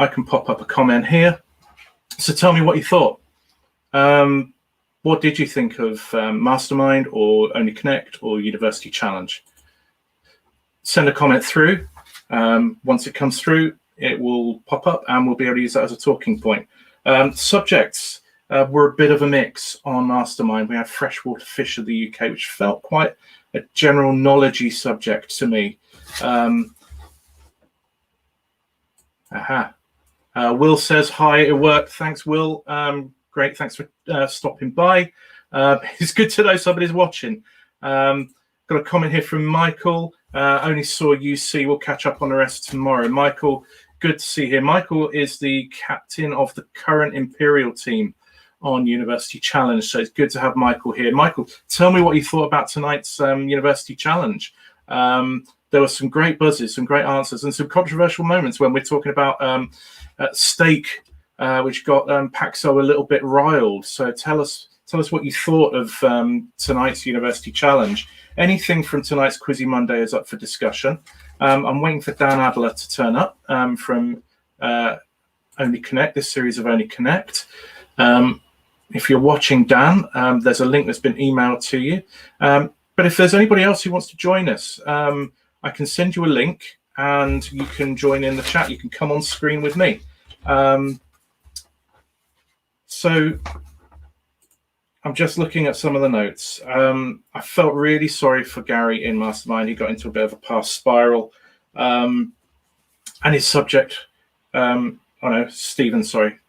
I can pop up a comment here. So tell me what you thought. What did you think of Mastermind or Only Connect or University Challenge? Send a comment through. Once it comes through, it will pop up and we'll be able to use that as a talking point. Subjects were a bit of a mix on Mastermind. We had freshwater fish of the UK, which felt quite a general knowledge-y subject to me. Will says, hi, it worked. Thanks, Will. Great, thanks for stopping by. It's good to know somebody's watching. Got a comment here from Michael. Only saw UC. We'll catch up on the rest tomorrow. Michael, good to see you here. Michael is the captain of the current Imperial team on University Challenge, so it's good to have Michael here. Michael, tell me what you thought about tonight's University Challenge. There were some great buzzes, some great answers, and some controversial moments when we're talking about steak, which got Paxo a little bit riled. So tell us what you thought of tonight's University Challenge. Anything from tonight's Quizzy Monday is up for discussion. I'm waiting for Dan Adler to turn up from Only Connect, this series of Only Connect. If you're watching, Dan, there's a link that's been emailed to you. But if there's anybody else who wants to join us, I can send you a link and you can join in the chat. You can come on screen with me. So I'm just looking at some of the notes. I felt really sorry for Gary in Mastermind. He got into a bit of a past spiral. And his subject,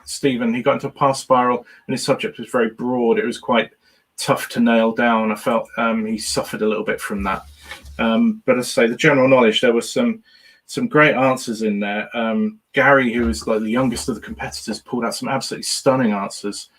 Stephen, he got into a past spiral and his subject was very broad. It was quite tough to nail down. I felt he suffered a little bit from that. But as I say, the general knowledge, there was some great answers in there. Gary, who was like the youngest of the competitors, pulled out some absolutely stunning answers.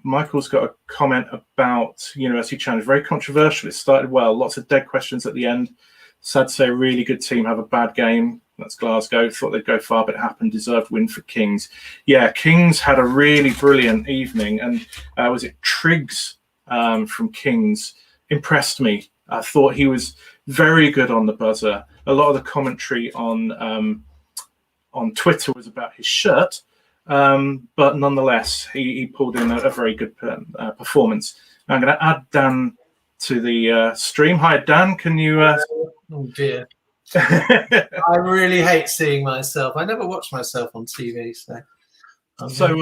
Michael's got a comment about University Challenge. Very controversial. It started well. Lots of dead questions at the end. Sad to say, a really good team have a bad game. That's Glasgow. Thought they'd go far, but it happened. Deserved win for Kings. Yeah, Kings had a really brilliant evening. And was it Triggs from Kings? Impressed me. I thought he was very good on the buzzer. A lot of the commentary on Twitter was about his shirt. But nonetheless, he pulled in a very good performance. I'm going to add Dan to the stream. Hi, Dan. Can you... Oh, dear. I really hate seeing myself. I never watch myself on TV. So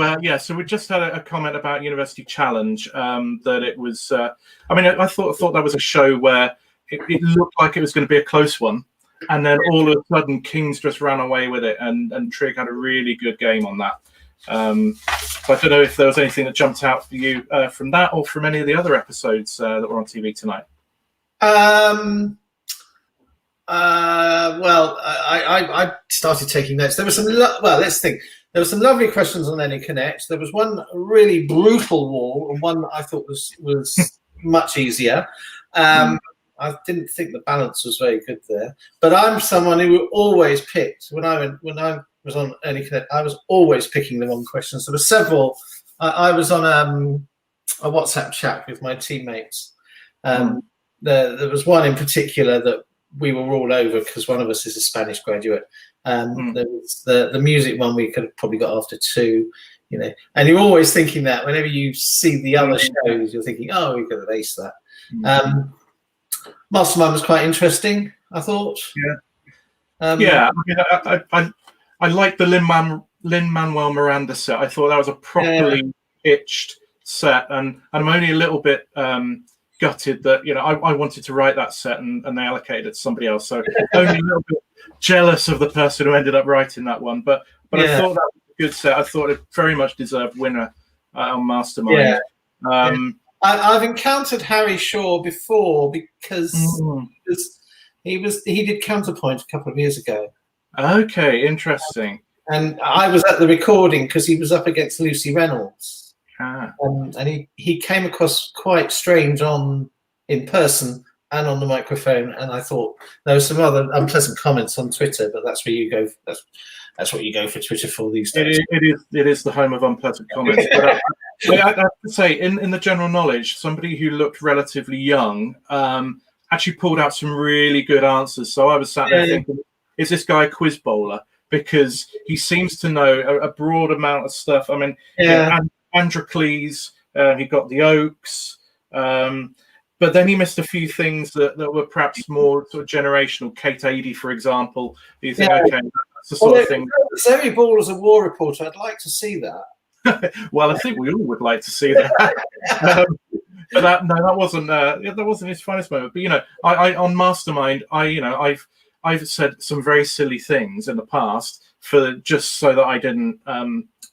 we just had a comment about University Challenge, that it was... I thought that was a show where it looked like it was going to be a close one. And then all of a sudden, Kings just ran away with it. And Trig had a really good game on that. But I don't know if there was anything that jumped out for you from that or from any of the other episodes that were on TV tonight. I started taking notes. There was some. Let's think. There were some lovely questions on Only Connect. There was one really brutal wall, and one I thought was much easier. I didn't think the balance was very good there. But I'm someone who always picked when I was on Only Connect. I was always picking the wrong questions. There were several. I was on a WhatsApp chat with my teammates. There was one in particular that we were all over because one of us is a Spanish graduate. There was the music one we could have probably got after two, and you're always thinking that whenever you see the other shows, you're thinking, oh, we could have aced that. Mastermind was quite interesting, I thought. I liked the Lin-Manuel Miranda set. I thought that was a properly pitched set, and I'm only a little bit gutted that I wanted to write that set and they allocated it to somebody else. So only a little bit jealous of the person who ended up writing that one. But I thought that was a good set. I thought it very much deserved winner on Mastermind. I've encountered Harry Shaw before because he did Counterpoint a couple of years ago. Okay, interesting. And I was at the recording because he was up against Lucy Reynolds. And he came across quite strange in person and on the microphone. And I thought there were some other unpleasant comments on Twitter, but that's where you go. That's what you go for Twitter for these days. It is the home of unpleasant comments. But I have to say, in the general knowledge, somebody who looked relatively young actually pulled out some really good answers. So I was sat there thinking, is this guy a quiz bowler? Because he seems to know a broad amount of stuff. I mean, Androcles, he got the Oaks, but then he missed a few things that were perhaps more sort of generational. Kate Adie, for example. You think, okay, that's the sort of thing. Every ball as a war reporter, I'd like to see that. Well, I think we all would like to see that. But that wasn't his finest moment. But I on Mastermind, I've said some very silly things in the past for just so that I didn't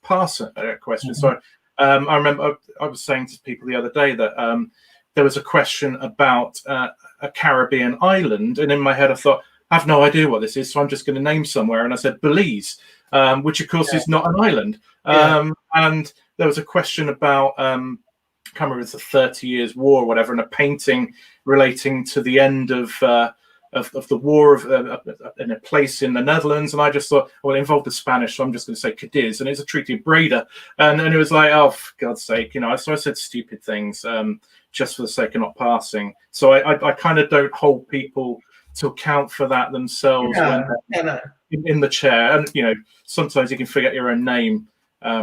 pass a question. So I remember I was saying to people the other day that there was a question about a Caribbean island, and in my head I thought, I have no idea what this is, so I'm just going to name somewhere, and I said Belize, which of course is not an island. And there was a question about I can't remember, it's the 30 Years War or whatever, and a painting relating to the end of the war in a place in the Netherlands, and I just thought, well, it involved the Spanish, so I'm just going to say Cadiz, and it's a Treaty of Breda, and it was like, oh, for God's sake, so I said stupid things just for the sake of not passing. So I kind of don't hold people to account for that themselves when they're in the chair, and sometimes you can forget your own name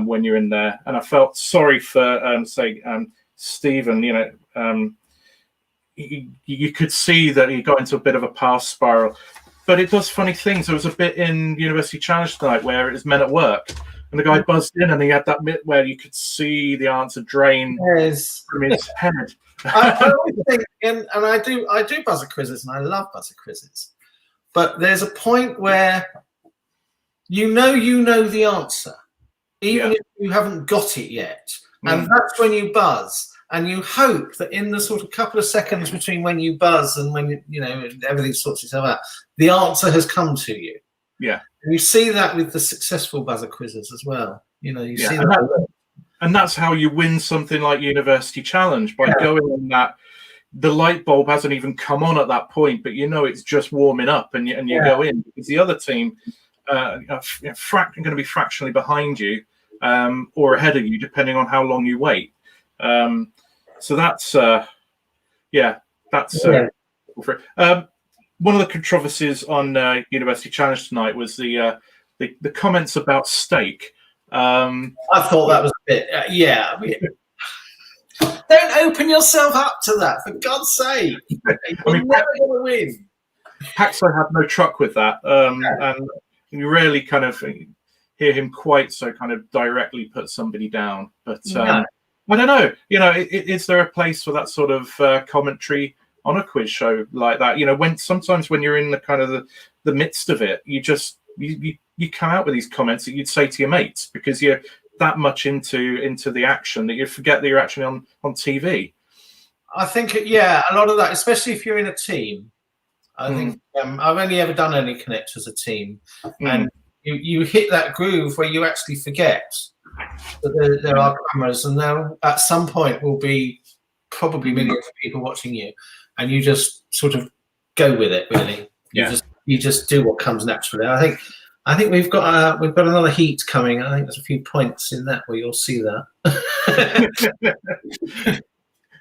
when you're in there, and I felt sorry for Stephen. You could see that he got into a bit of a pass spiral, but it does funny things. There was a bit in University Challenge tonight where it was Men at Work, and the guy buzzed in and he had that bit where you could see the answer drain from his head. I always think, and I do buzzer quizzes, and I love buzzer quizzes, but there's a point where you know the answer, even if you haven't got it yet, and that's when you buzz. And you hope that in the sort of couple of seconds between when you buzz and when everything sorts itself out, the answer has come to you. Yeah, and you see that with the successful buzzer quizzes as well. See that, and that's how you win something like University Challenge, by going in that the light bulb hasn't even come on at that point, but it's just warming up, and you go in, because the other team are going to be fractionally behind you or ahead of you, depending on how long you wait. So that's one of the controversies on University Challenge tonight was the comments about steak. I thought that was a bit don't open yourself up to that, for God's sake. You're never going to win. Paxo had no truck with that, and you rarely kind of hear him quite so kind of directly put somebody down, but I don't know. Is there a place for that sort of commentary on a quiz show like that? Sometimes when you're in the kind of the midst of it, you come out with these comments that you'd say to your mates because you're that much into the action that you forget that you're actually on TV. I think a lot of that, especially if you're in a team. I think I've only ever done Only Connect as a team, and you hit that groove where you actually forget that there are cameras, and there at some point will be probably millions of people watching you, and you just sort of go with it. Really, you just do what comes naturally. I think we've got another heat coming. I think there's a few points in that where you'll see that.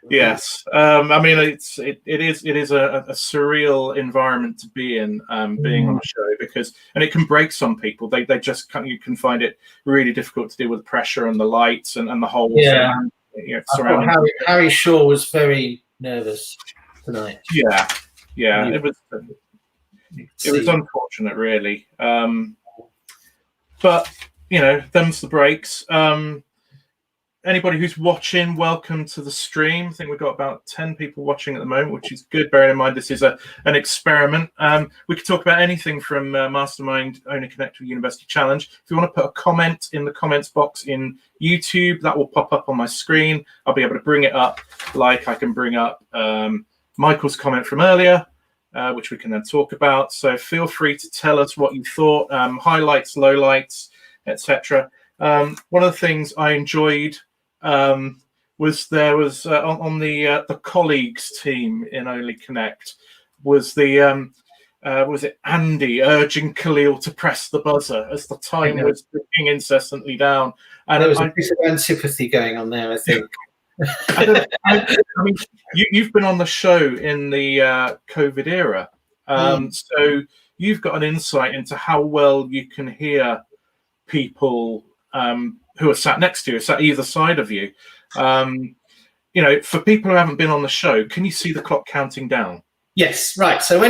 Yes, I mean it is a surreal environment to be in, being on a show, and it can break some people. They just you can find it really difficult to deal with the pressure and the lights and the whole surrounding. Harry Shaw was very nervous tonight. Yeah, it was unfortunate, really. But them's the breaks. Anybody who's watching, welcome to the stream. I think we've got about 10 people watching at the moment, which is good, bearing in mind this is an experiment. We could talk about anything from Mastermind, Only Connect with University Challenge. If you want to put a comment in the comments box in YouTube, that will pop up on my screen. I'll be able to bring it up like I can bring up Michael's comment from earlier, which we can then talk about. So feel free to tell us what you thought, highlights, lowlights, etc. One of the things I enjoyed was on the colleagues team in Only Connect was it Andy urging Khalil to press the buzzer as the time was ticking incessantly down, and there was a bit of antipathy going on there, I think. I mean, you've been on the show in the COVID era, so you've got an insight into how well you can hear people who are sat next to you, sat either side of you. You know, for people who haven't been on the show, can you see the clock counting down? Yes, right. So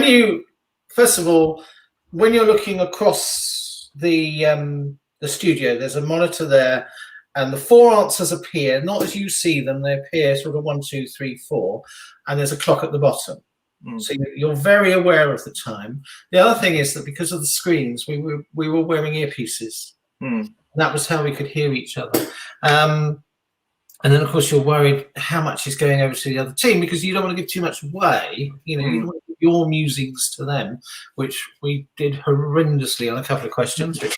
first of all, when you're looking across the studio, there's a monitor there, and the 4 answers appear not as you see them; they appear sort of 1, 2, 3, 4, and there's a clock at the bottom. So you're very aware of the time. The other thing is that because of the screens, we were wearing earpieces. That was how we could hear each other. And then, of course, you're worried how much is going over to the other team because you don't want to give too much away. You know, you don't want to give your musings to them, which we did horrendously on a couple of questions. Which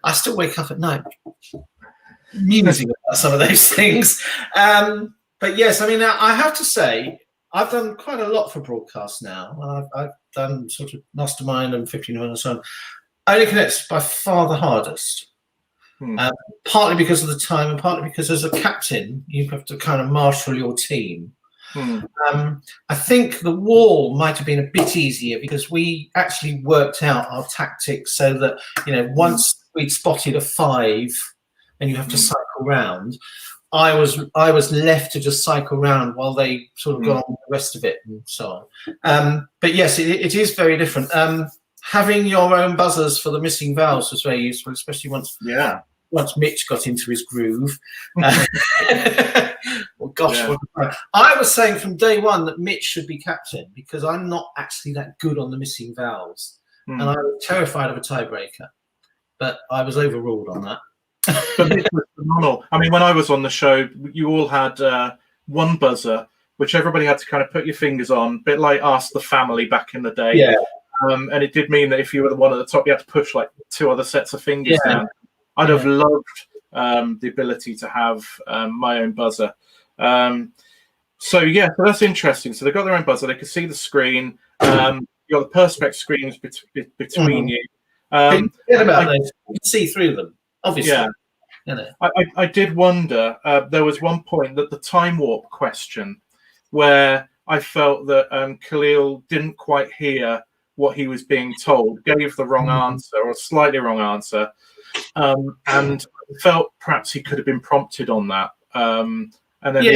I still wake up at night musing about some of those things. But yes, I mean, I have to say, I've done quite a lot for broadcast now. I've done sort of Mastermind and 15 and so on. Only Connect's by far the hardest. Partly because of the time and partly because as a captain, you have to kind of marshal your team. I think the wall might have been a bit easier because we actually worked out our tactics so that, you know, once we'd spotted a 5 and you have to cycle round, I was left to just cycle round while they sort of got on with the rest of it and so on. But yes, it is very different. Having your own buzzers for the missing vowels was very useful, especially once Mitch got into his groove. Well, gosh, I was saying from day one that Mitch should be captain because I'm not actually that good on the missing vowels. And I was terrified of a tiebreaker. But I was overruled on that. But Mitch was phenomenal. I mean, when I was on the show, you all had one buzzer, which everybody had to kind of put your fingers on, a bit like Ask the Family back in the day. Yeah. And it did mean that if you were the one at the top, you had to push like 2 other sets of fingers down. I'd have loved the ability to have my own buzzer. So that's interesting. So they've got their own buzzer. They can see the screen. You've got the perspex screens between you. Forget about those. You can see through them, obviously. Yeah. You know. I did wonder, there was one point that the time warp question where I felt that Khalil didn't quite hear what he was being told, gave the wrong answer or a slightly wrong answer. And felt perhaps he could have been prompted on that. And then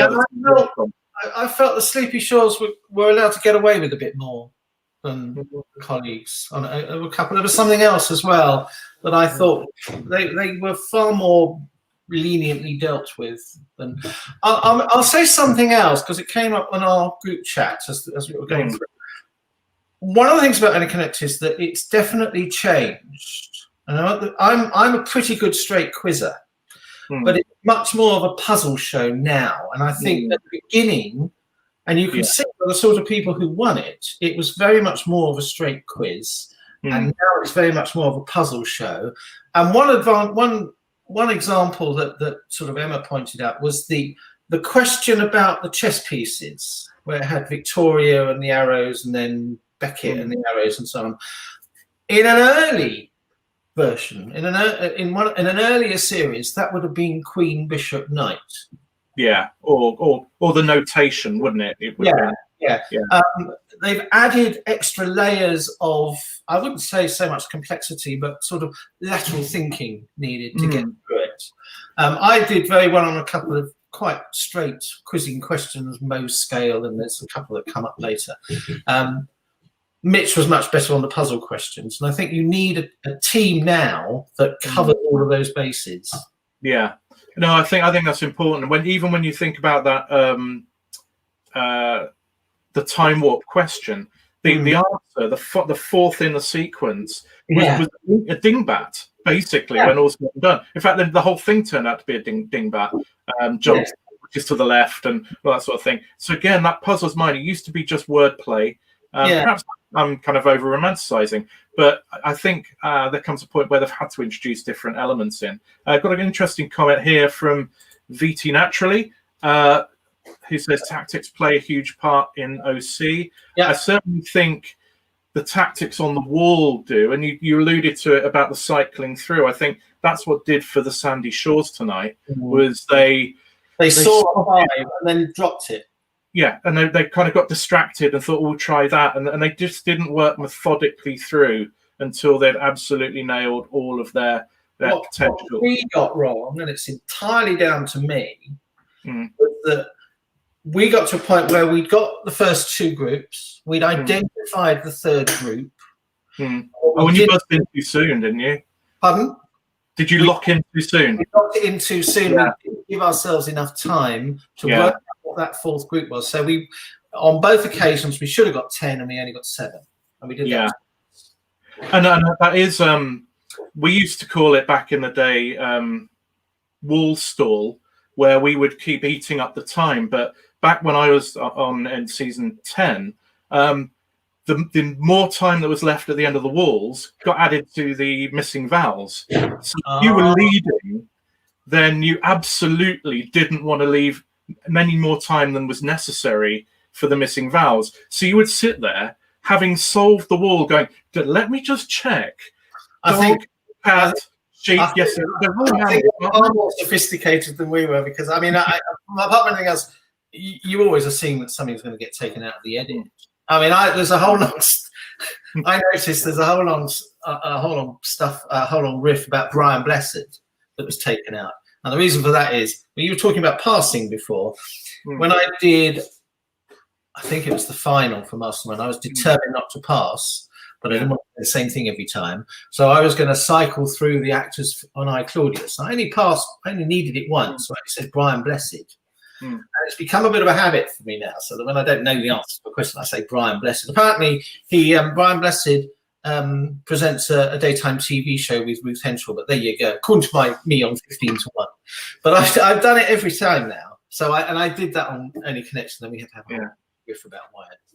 I felt the Sleepy Shores were allowed to get away with a bit more than colleagues. On a couple, there was something else as well that I thought they were far more leniently dealt with. Than I'll say something else because it came up on our group chat as we were going through. One of the things about Only Connect is that it's definitely changed. And I'm a pretty good straight quizzer, but it's much more of a puzzle show now. And I think at the beginning, and you can see the sort of people who won it, it was very much more of a straight quiz. And now it's very much more of a puzzle show. And one example that sort of Emma pointed out was the question about the chess pieces, where it had Victoria and the arrows and then Beckett and the arrows and so on. In an early version, in an earlier series, that would have been Queen, Bishop, Knight. Yeah, or the notation, wouldn't it? It would they've added extra layers of, I wouldn't say so much complexity, but sort of lateral thinking needed to get through it. I did very well on a couple of quite straight quizzing questions, Moe's scale, and there's a couple that come up later. Mitch was much better on the puzzle questions, and I think you need a team now that covers all of those bases. Yeah, no, I think that's important. When you think about that, the time warp question, the answer, the fourth in the sequence was a dingbat, basically. When all's said and done. In fact, the whole thing turned out to be a dingbat. Jumps which is to the left and all that sort of thing. So again, that puzzles mine. It used to be just wordplay. Perhaps I'm kind of over romanticizing, but I think there comes a point where they've had to introduce different elements in. I've got an interesting comment here from VT Naturally, who says tactics play a huge part in OC. I certainly think the tactics on the wall do, and you alluded to it about the cycling through. I think that's what did for the Sandy Shores tonight, was they saw a 5 and then dropped it. yeah, and they kind of got distracted and thought, we'll try that. And they just didn't work methodically through until they'd absolutely nailed all of their potential. What we got wrong, and it's entirely down to me, was that we got to a point where we'd got the first two groups, we'd identified the third group. Oh, and you buzzed in too soon, didn't you? Pardon? Did you lock in too soon? We locked it in too soon. Yeah. We didn't give ourselves enough time to work out what that fourth group was. So we, on both occasions, we should have got 10 and we only got 7. And we did that. And that is, we used to call it back in the day wall stall, where we would keep eating up the time. But back when I was on in season 10, the more time that was left at the end of the walls got added to the missing vowels. So if you were leading, then you absolutely didn't want to leave many more time than was necessary for the missing vowels. So you would sit there, having solved the wall, going, let me just check. I think cat, sheep, yes. They're far more sophisticated than we were, because, I mean, apart from anything else, you always assume that something's going to get taken out of the edit. I mean, there's a whole long. I noticed there's a whole long riff about Brian Blessed that was taken out, and the reason for that is, when you were talking about passing before, when I did, I think it was the final for Mastermind, I was determined not to pass, but I didn't want to do the same thing every time, so I was going to cycle through the actors on I Claudius. I only needed it once, so I said Brian Blessed. And it's become a bit of a habit for me now, so that when I don't know the answer to a question, I say Brian Blessed. Apparently, Brian Blessed presents a daytime TV show with Ruth Henshaw, but there you go. According to me on 15 to 1. But I've done it every time now. So I did that on Only Connect, and then we had to have a riff about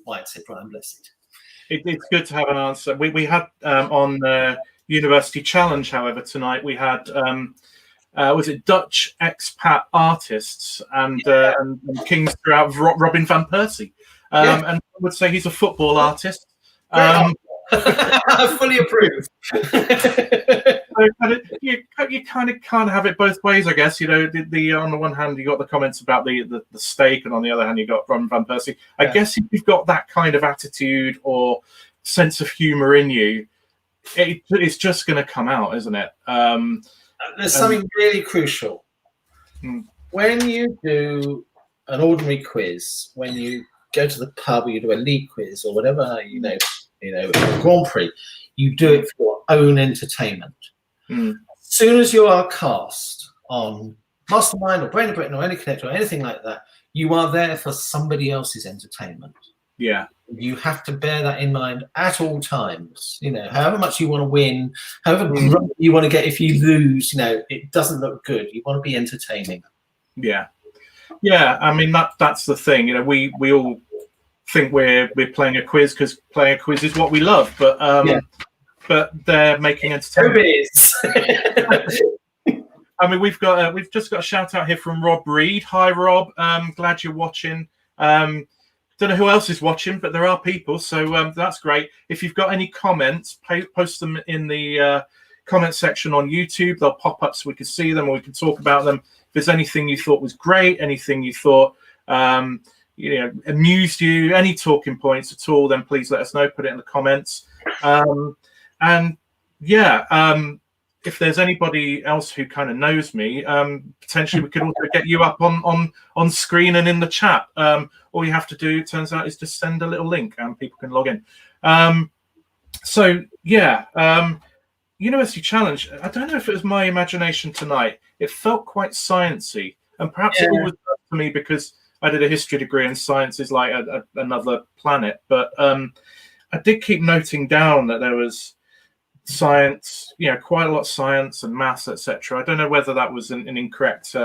why I'd say Brian Blessed. It's good to have an answer. We had on University Challenge, however, tonight we had was it Dutch expat artists and kings throughout Robin van Persie, and I would say he's a football artist. Fully approved. You kind of can't have it both ways, I guess. You know, the on the one hand you got the comments about the steak, and on the other hand you got Robin van Persie. I guess if you've got that kind of attitude or sense of humour in you, it's just going to come out, isn't it? There's something really crucial. When you do an ordinary quiz, when you go to the pub, or you do a league quiz or whatever, you know, a Grand Prix, you do it for your own entertainment. As soon as you are cast on Mastermind or Brain of Britain or Only Connect or anything like that, you are there for somebody else's entertainment. Yeah. You have to bear that in mind at all times. You know, however much you want to win, however grumpy you want to get if you lose, you know, it doesn't look good. You want to be entertaining. Yeah. Yeah, I mean, that's the thing. You know, we all think we're playing a quiz because playing a quiz is what we love, but they're making entertainment. It is. I mean, we've just got a shout out here from Rob Reed. Hi, Rob. Glad you're watching. Don't know who else is watching, but there are people, so that's great. If you've got any comments, post them in the comment section on YouTube. They'll pop up so we can see them, or we can talk about them. If there's anything you thought was great, anything you thought amused you, any talking points at all, then please let us know. Put it in the comments. If there's anybody else who kind of knows me, potentially we could also get you up on screen and in the chat. All you have to do, it turns out, is just send a little link and people can log in. University Challenge, I don't know if it was my imagination tonight. It felt quite sciencey, and perhaps it always does for me because I did a history degree and science is like another planet. But I did keep noting down that there was science, quite a lot of science and maths, etc. I don't know whether that was an incorrect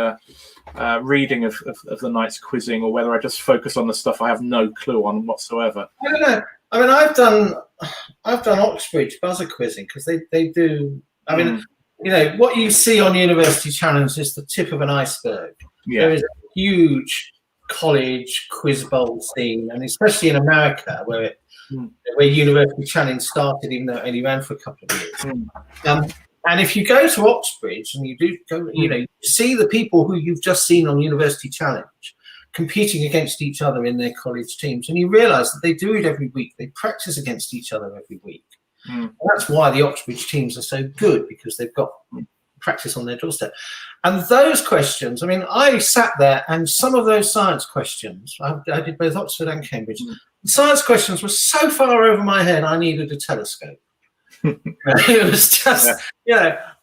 reading of the night's quizzing, or whether I just focus on the stuff I have no clue on whatsoever. I don't know. I mean, I've done Oxbridge buzzer quizzing because they do. I mean, what you see on University Challenge is the tip of an iceberg. Yeah. There is a huge college quiz bowl scene, and especially in America where University Challenge started, even though it only ran for a couple of years. And if you go to Oxbridge and you do go, you see the people who you've just seen on University Challenge competing against each other in their college teams. And you realise that they do it every week. They practice against each other every week. And that's why the Oxbridge teams are so good, because they've got practice on their doorstep. And those questions, I mean, I sat there, and some of those science questions, I did both Oxford and Cambridge, the science questions were so far over my head, I needed a telescope. It was just,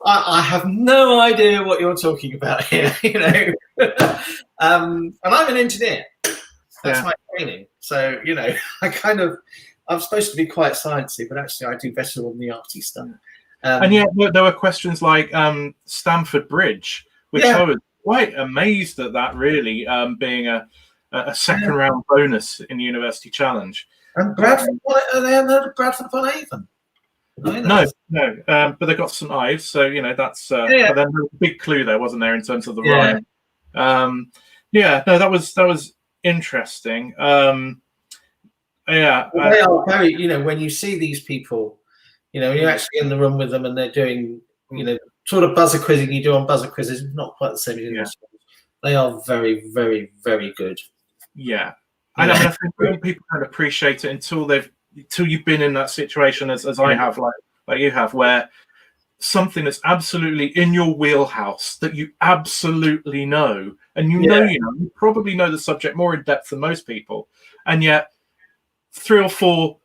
I have no idea what you're talking about here, and I'm an engineer. That's my training. So, I'm supposed to be quite sciencey, but actually I do better on the arty stuff. And yet there were questions like Stamford Bridge, which I was quite amazed at that, really, being a second round bonus in the University Challenge. And Bradford, are they heard Bradford upon Avon? No, but they got St Ives, so that's. But then there was a big clue there, wasn't there, in terms of the rhyme? That was interesting. They are very, when you see these people, when you're actually in the room with them and they're doing, sort of buzzer quizzing you do on buzzer quizzes, not quite the same as university. They are very, very, very good. Yeah. And I think people don't appreciate it until you've been in that situation as I have, like you have, where something that's absolutely in your wheelhouse that you absolutely know, and you probably know the subject more in depth than most people, and yet 3 or 4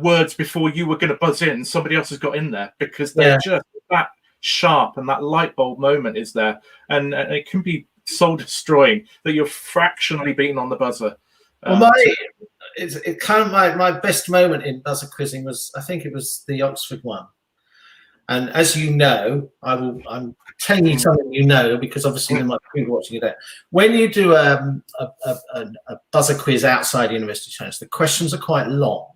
words before you were going to buzz in, somebody else has got in there, because they're just that sharp, and that light bulb moment is there, and it can be soul destroying that you're fractionally beaten on the buzzer. Well, my best moment in buzzer quizzing was, I think it was the Oxford one. And as you know, I'm telling you something because obviously there might be people watching it. When you do a buzzer quiz outside University Challenge, the questions are quite long.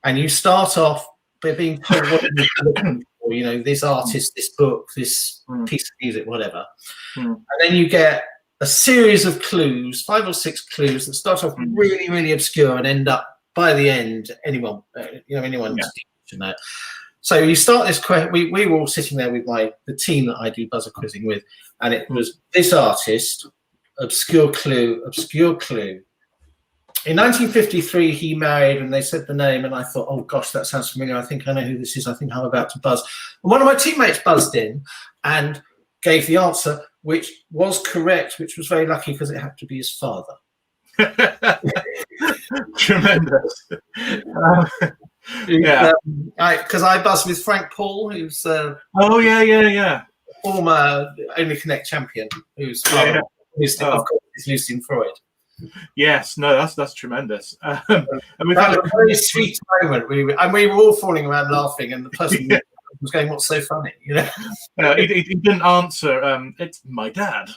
And you start off by being told what you're looking for, this artist, this book, this piece of music, whatever. And then you get a series of clues, 5 or 6 clues that start off really, really obscure and end up, by the end, anyone should know. So you start this question. We were all sitting there with the team that I do buzzer quizzing with, and it was this artist, obscure clue. In 1953, he married, and they said the name, and I thought, oh gosh, that sounds familiar. I think I know who this is. I think I'm about to buzz. And one of my teammates buzzed in and gave the answer, which was correct, which was very lucky because it had to be his father. Tremendous. Because I buzzed with Frank Paul, who's former Only Connect champion, who's Lucian Freud. Yes, no, that's tremendous. And we've had a very sweet moment. We were all falling around laughing, and the person was going, "What's so funny?" He didn't answer. It's my dad.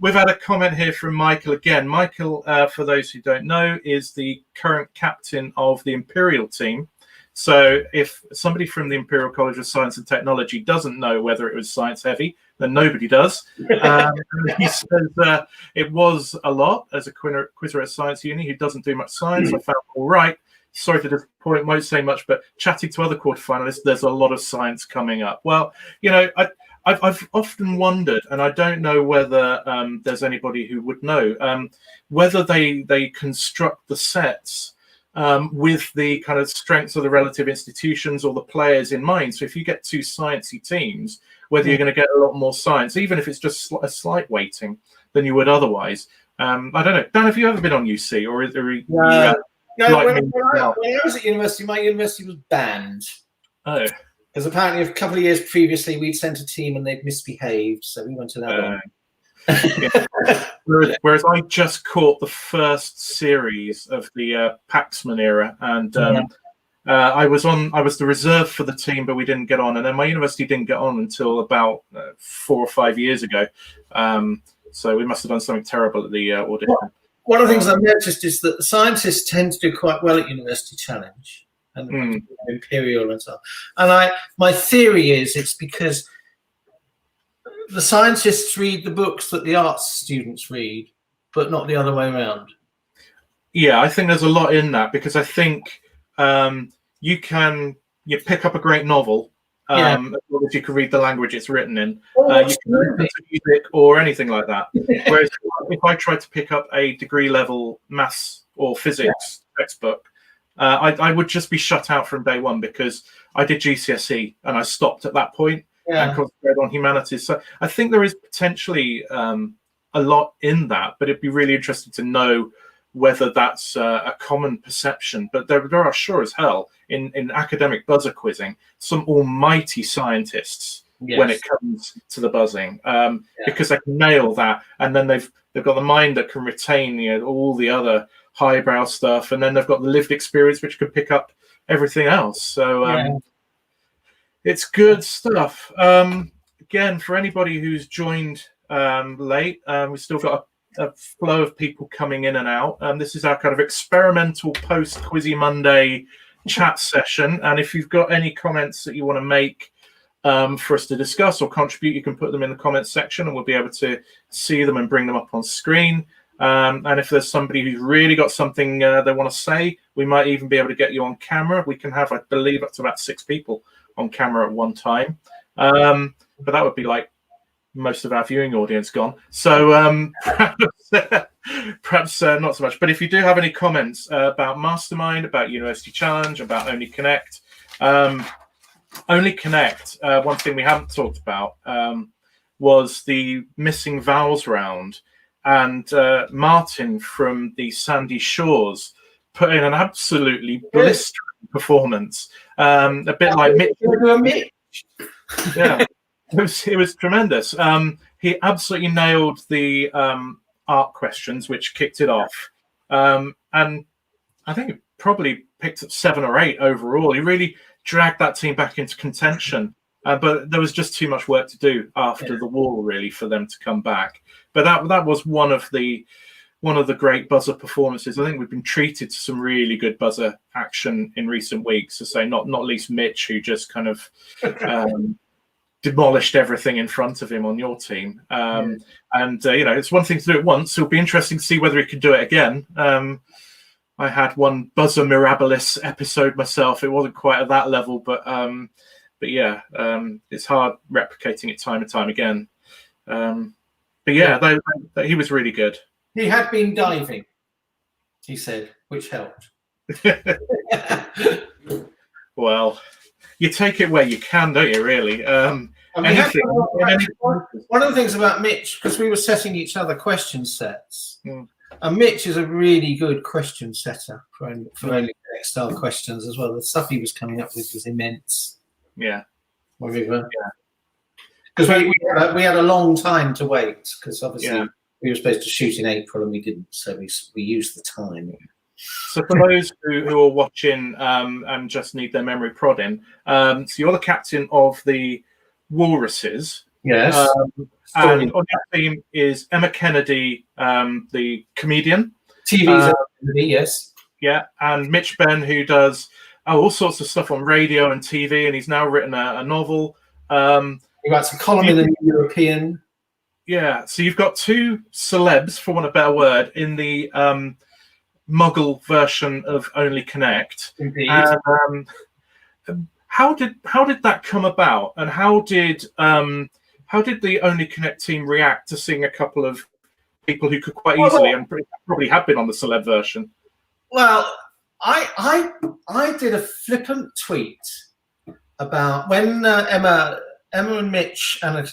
We've had a comment here from Michael again. Michael, for those who don't know, is the current captain of the Imperial team. So if somebody from the Imperial College of Science and Technology doesn't know whether it was science heavy, then nobody does. He says it was a lot as a quizzer at Science Uni who doesn't do much science. I found it all right. Sorry to disappoint, won't say much, but chatting to other quarterfinalists, there's a lot of science coming up. Well, I've often wondered, and I don't know whether there's anybody who would know, whether they construct the sets with the kind of strengths of the relative institutions or the players in mind. So if you get 2 sciencey teams, whether you're going to get a lot more science, even if it's just a slight weighting than you would otherwise. I don't know. Dan, have you ever been on UC, or when I was at university, my university was banned. Oh. Because apparently a couple of years previously we'd sent a team and they'd misbehaved, so we went to that one. Whereas I just caught the first series of the Paxman era, and I was the reserve for the team, but we didn't get on, and then my university didn't get on until about 4 or 5 years ago. So we must have done something terrible at the audition. One of the things I've noticed is that the scientists tend to do quite well at University Challenge and Imperial and so on. And my theory is it's because the scientists read the books that the arts students read, but not the other way around. Yeah, I think there's a lot in that, because I think you pick up a great novel Yeah. as long as you can read the language it's written in. Oh, You can listen to music or anything like that. Whereas if I tried to pick up a degree level maths or physics textbook, I would just be shut out from day one, because I did GCSE and I stopped at that point and concentrated on humanities. So I think there is potentially a lot in that, but it'd be really interesting to know whether that's a common perception. But there are sure as hell in academic buzzer quizzing some almighty scientists when it comes to the buzzing, because they can nail that, and then they've got the mind that can retain all the other highbrow stuff, and then they've got the lived experience which can pick up everything else. So it's good stuff. Again, for anybody who's joined late, we've still got a flow of people coming in and out. This is our kind of experimental post Quizzy Monday chat session, and if you've got any comments that you want to make for us to discuss or contribute, you can put them in the comments section and we'll be able to see them and bring them up on screen. And if there's somebody who's really got something they want to say, we might even be able to get you on camera. We can have, I believe, up to about 6 people on camera at one time. But that would be like most of our viewing audience gone. So perhaps not so much. But if you do have any comments about Mastermind, about University Challenge, about Only Connect, Only Connect, one thing we haven't talked about was the missing vowels round. And Martin from the Sandy Shores put in an absolutely blistering performance, a bit like Mitch. Yeah, it was tremendous. He absolutely nailed the art questions, which kicked it off. And I think he probably picked up 7 or 8 overall. He really dragged that team back into contention. But there was just too much work to do after the wall, really, for them to come back. But that was one of the great buzzer performances. I think we've been treated to some really good buzzer action in recent weeks. To say not least Mitch, who just kind of demolished everything in front of him on your team. And it's one thing to do it once. It'll be interesting to see whether he can do it again. I had one buzzer mirabilis episode myself. It wasn't quite at that level, but yeah, it's hard replicating it time and time again. But yeah, he was really good. He had been diving, he said, which helped. Well, you take it where you can, don't you, really? One of the things about Mitch, because we were setting each other question sets, and Mitch is a really good question setter for only Connect style questions as well. The stuff he was coming up with was immense. Yeah. Because we had a long time to wait, because obviously we were supposed to shoot in April and we didn't, so we used the time. So for those who are watching and just need their memory prodding, so you're the captain of the Walruses. Yes. And on your team is Emma Kennedy, the comedian. TV's Kennedy, yes. Yeah, and Mitch Ben, who does all sorts of stuff on radio and TV, and he's now written a novel. He writes a column in the European. Yeah, so you've got 2 celebs, for want of a better word, in the Muggle version of Only Connect. Indeed. And, how did that come about, and how did the Only Connect team react to seeing a couple of people who could quite easily and probably have been on the celeb version? Well, I did a flippant tweet about when Emma and Mitch and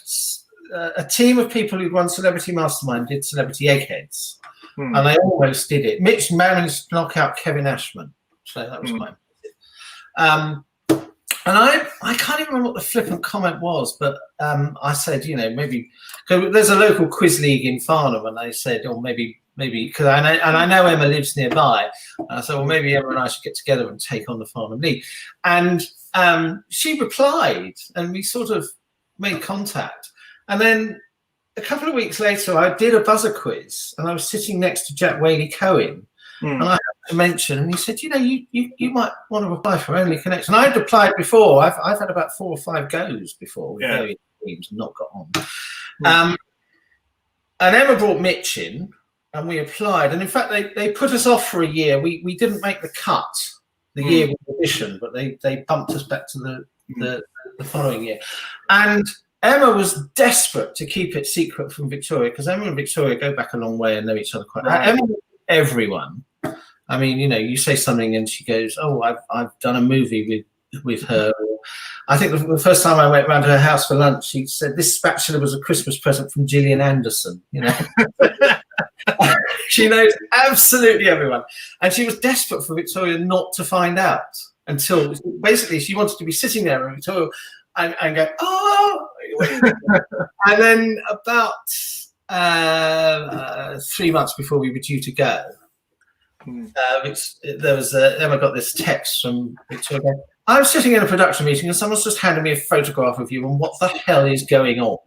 a team of people who'd run Celebrity Mastermind did Celebrity Eggheads, and they almost did it. Mitch managed to knock out Kevin Ashman, so that was quite impressive. And I can't even remember what the flippant comment was, but I said, maybe, because there's a local quiz league in Farnham, and they said, maybe, because I know Emma lives nearby. And I said, well, maybe Emma and I should get together and take on the Farnham League. And she replied, and we sort of made contact. And then a couple of weeks later, I did a buzzer quiz, and I was sitting next to Jack Whaley-Cohen. And I had to mention, and he said, you might want to apply for Only Connect. And I'd applied before. I've had about 4 or 5 goes before with various teams and not got on. And Emma brought Mitch in, and we applied. And in fact, they put us off for a year. We didn't make the cut the year we auditioned, but they bumped us back to the the following year. And Emma was desperate to keep it secret from Victoria, because Emma and Victoria go back a long way and know each other quite well. Right. Emma, everyone. I mean, you say something and she goes, "Oh, I've done a movie with her." I think the first time I went round to her house for lunch, she said, "This spatula was a Christmas present from Gillian Anderson." She knows absolutely everyone, and she was desperate for Victoria not to find out until basically she wanted to be sitting there with Victoria and go, "Oh," and then about 3 months before we were due to go, there was Emma got this text from Victoria. "I'm sitting in a production meeting and someone's just handed me a photograph of you, and what the hell is going on?"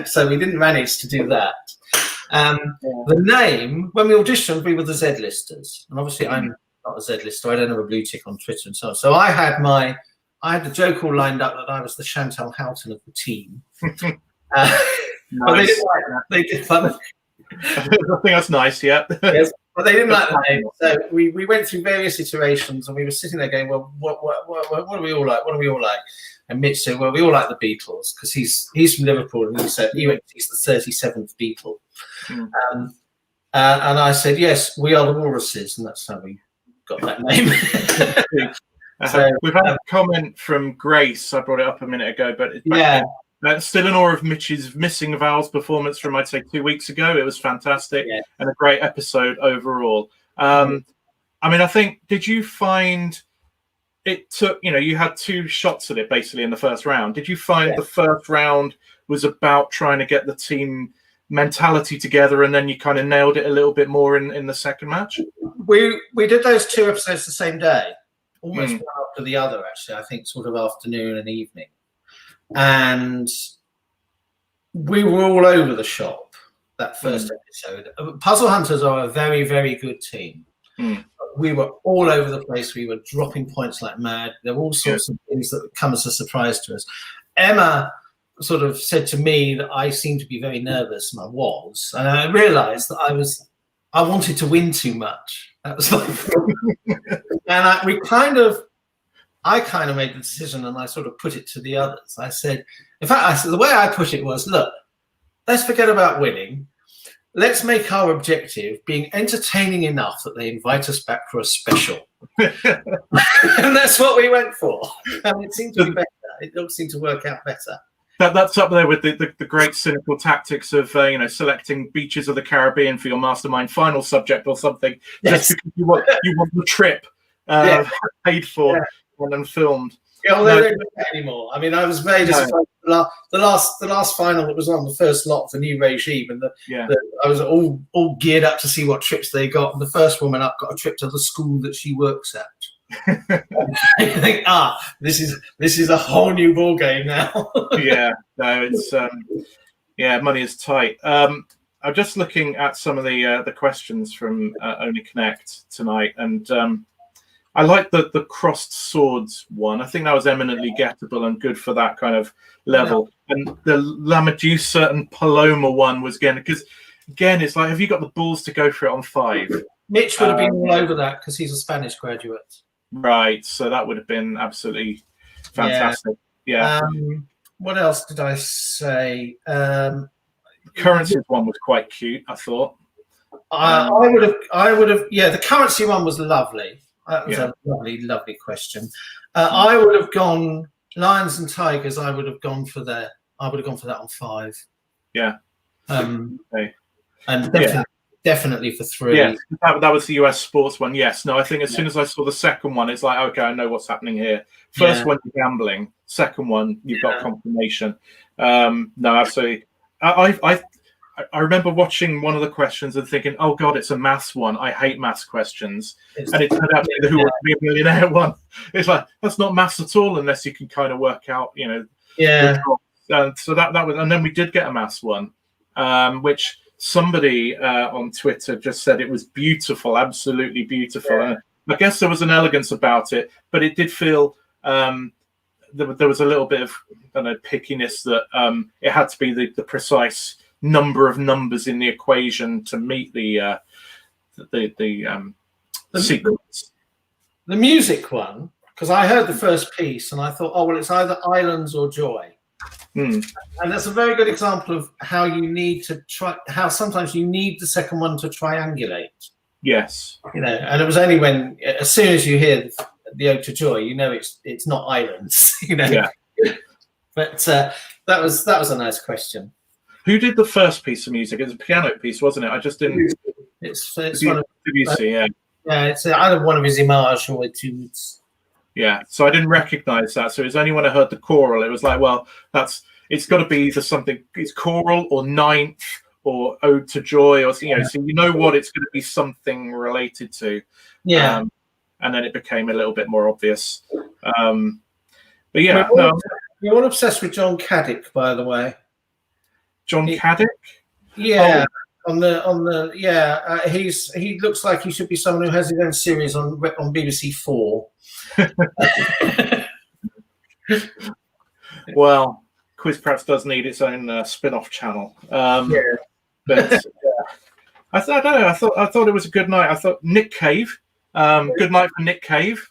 So we didn't manage to do that. The name, when we auditioned, we were the Z-listers, and obviously I'm not a Z-lister. I don't have a blue tick on Twitter and so on. So I had the joke all lined up that I was the Chantal Houghton of the team. But they didn't like that. They did fun. I think that's nice. Yeah. Yes, but they didn't like the name. So we went through various iterations, and we were sitting there going, "Well, what do we all like? What do we all like?" And Mitch said, "Well, we all like the Beatles," because he's from Liverpool, and he said he's the 37th Beatle. And I said, "Yes, we are the Walruses," and that's how we got that name. So, we've had a comment from Grace. I brought it up a minute ago, but still in awe of Mitch's Missing Vowels performance from, I'd say, 2 weeks ago. It was fantastic and a great episode overall. I mean, I think, did you find it took, you had 2 shots at it basically in the first round. Did you find the first round was about trying to get the team mentality together, and then you kind of nailed it a little bit more in the second match? We did those 2 episodes the same day, almost one after the other, actually. I think sort of afternoon and evening. And we were all over the shop that first episode. Puzzle Hunters are a very, very good team. We were all over the place. We were dropping points like mad. There were all sorts of things that would come as a surprise to us. Emma sort of said to me that I seemed to be very nervous, and I was. And I realised that I wanted to win too much. That was my problem. And I kind of made the decision, and I sort of put it to the others. I said, the way I put it was, look, let's forget about winning. Let's make our objective being entertaining enough that they invite us back for a special. And that's what we went for. And it seemed to be better. It all seemed to work out better. That's up there with the great cynical tactics of selecting beaches of the Caribbean for your mastermind final subject or something, just because you want the trip paid for and filmed. Yeah, well, they don't do that anymore. I mean, I was very disappointed. The last final that was on the first lot of the new regime, and I was all geared up to see what trips they got. And the first woman up got a trip to the school that she works at. I think, this is a whole new ball game now. It's money is tight. I'm just looking at some of the questions from Only Connect tonight, and I like the crossed swords one. I think that was eminently gettable and good for that kind of level. And the La Medusa and Paloma one was because it's like, have you got the balls to go for it on 5? Mitch would have been all over that because he's a Spanish graduate. Right, so that would have been absolutely fantastic. Yeah. What else did I say? Currencies one was quite cute, I thought. I would have. Yeah, the currency one was lovely. That was a lovely, lovely question. I would have gone Lions and Tigers. I would have gone for that on 5. Yeah. Okay. And definitely for 3. Yeah, that was the US sports one. Yes. No, I think as soon as I saw the second one, it's like, okay, I know what's happening here. First one, you're gambling. Second one, you've got confirmation. No, absolutely. I remember watching one of the questions and thinking, oh God, it's a maths one. I hate maths questions. And it turned out to be the Who Wants to Be a Millionaire one. It's like, that's not maths at all unless you can kind of work out, so that was, and then we did get a maths one, which somebody on Twitter just said it was beautiful, absolutely beautiful. Yeah. And I guess there was an elegance about it, but it did feel there was a little bit of pickiness that it had to be the precise number of numbers in the equation to meet the sequence. The music one, because I heard the first piece and I thought, oh well, it's either Islands or Joy. And that's a very good example of how you need to try. How sometimes you need the second one to triangulate. Yes. And it was only when, as soon as you hear the Ode to Joy, it's not Islands. Yeah. But that was a nice question. Who did the first piece of music? It was a piano piece, wasn't it? I just didn't. It's one of Debussy, yeah. Yeah, it's either one of his Images or Etudes. Yeah, so I didn't recognise that. So it was only when I heard the choral, it was like, well, it's got to be either something, it's choral or ninth or Ode to Joy, or so you know what it's going to be something related to. Yeah, and then it became a little bit more obvious. But yeah, you're all obsessed with John Caddick, by the way. John Caddick? Yeah. Oh. He looks like he should be someone who has his own series on BBC 4. Well, Quiz perhaps does need its own spin-off channel. But I don't know. I thought it was a good night. I thought Nick Cave. Good night for Nick Cave.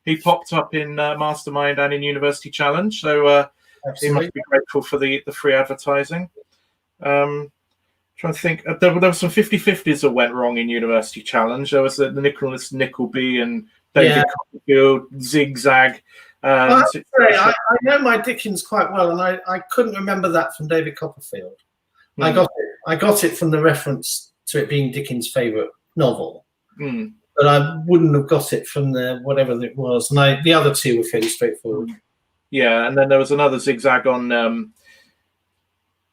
He popped up in Mastermind and in University Challenge, so he must be grateful for the free advertising. Trying to think, there were some 50-50s that went wrong in University Challenge. There was the Nicholas Nickleby and David Copperfield zigzag. I know my Dickens quite well, and I couldn't remember that from David Copperfield. I got it from the reference to it being Dickens' favourite novel, but I wouldn't have got it from the whatever it was. And the other two were fairly straightforward. Yeah, and then there was another zigzag on.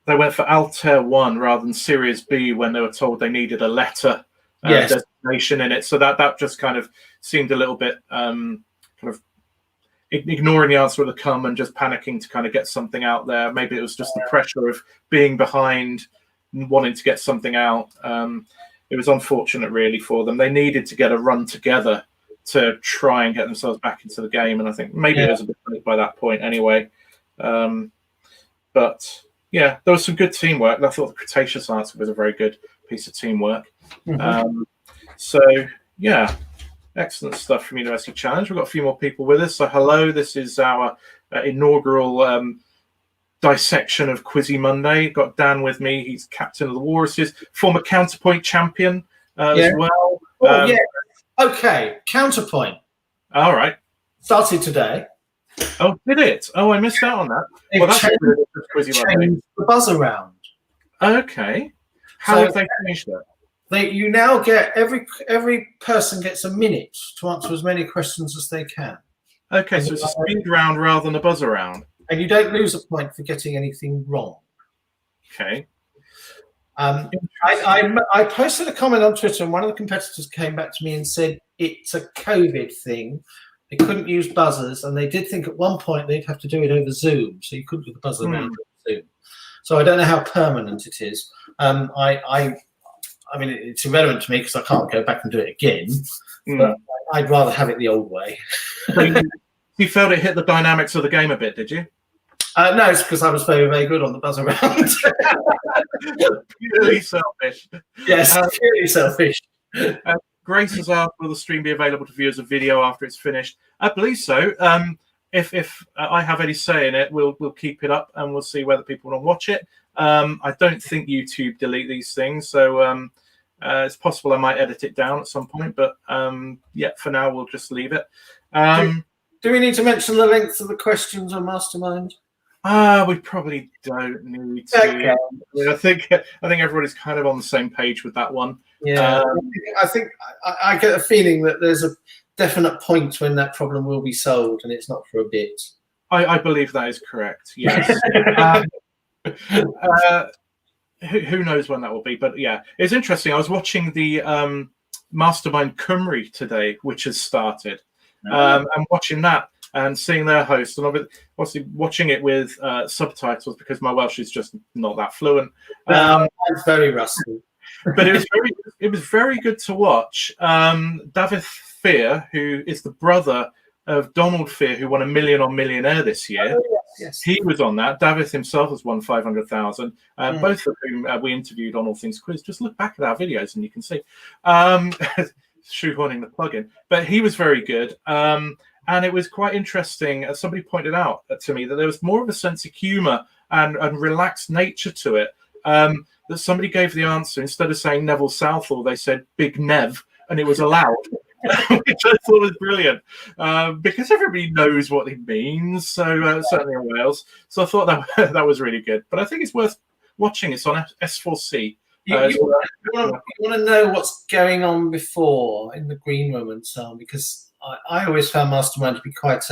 They went for Altair 1 rather than Series B when they were told they needed a letter designation in it. So that just kind of seemed a little bit kind of ignoring the answer of the come and just panicking to kind of get something out there. Maybe it was just the pressure of being behind and wanting to get something out. It was unfortunate, really, for them. They needed to get a run together to try and get themselves back into the game. And I think maybe it was a bit late by that point anyway. But yeah, there was some good teamwork. I thought the Cretaceous answer was a very good piece of teamwork. So yeah, excellent stuff from University Challenge. We've got a few more people with us. So hello, this is our inaugural dissection of Quizzy Monday. Got Dan with me. He's captain of the Walruses, former Counterpoint champion as well. Okay, Counterpoint. All right. Started today. Oh, did it? Oh, I missed out on that. Well, that's really Quizzy Monday. The buzz around. Okay. How have they changed that? You now get every person gets a minute to answer as many questions as they can. Okay, so it's a speed round rather than a buzz around. And you don't lose a point for getting anything wrong. Okay. I posted a comment on Twitter, and one of the competitors came back to me and said it's a COVID thing. They couldn't use buzzers, and they did think at one point they'd have to do it over Zoom, so you couldn't do the buzzer around Zoom. So I don't know how permanent it is. I mean, it's irrelevant to me because I can't go back and do it again. But I'd rather have it the old way. You felt it hit the dynamics of the game a bit, did you? No, it's because I was very, very good on the buzz around. Purely selfish. Yes, purely selfish. Grace has asked, will the stream be available to view as a video after it's finished? I believe so. If I have any say in it, we'll keep it up and we'll see whether people want to watch it. I don't think YouTube delete these things, so it's possible I might edit it down at some point. But yeah, for now we'll just leave it. Do we need to mention the length of the questions on Mastermind? We probably don't need to. Okay. I think everybody's kind of on the same page with that one. Yeah, I think I get a feeling that there's a definite point when that problem will be solved, and it's not for a bit. I believe that is correct. Yes. Who knows when that will be? But yeah, it's interesting. I was watching the Mastermind Cymru today, which has started. And watching that and seeing their host, and obviously watching it with subtitles because my Welsh is just not that fluent. It's very rusty. But it was very good to watch. David Fear, who is the brother of Donald Fear, who won $1 Million on Millionaire this year. Yes. He was on that. David himself has won 500,000. Both of whom we interviewed on All Things Quiz. Just look back at our videos and you can see. Shoehorning the plug-in. But he was very good. And it was quite interesting, as somebody pointed out to me, that there was more of a sense of humour and relaxed nature to it. That somebody gave the answer, instead of saying Neville Southall, they said Big Nev, and it was allowed, which I thought was brilliant, because everybody knows what he means, so certainly in Wales. So I thought that that was really good. But I think it's worth watching. It's on S4C. You want to know what's going on before in the green room and so on, because I always found Mastermind to be quite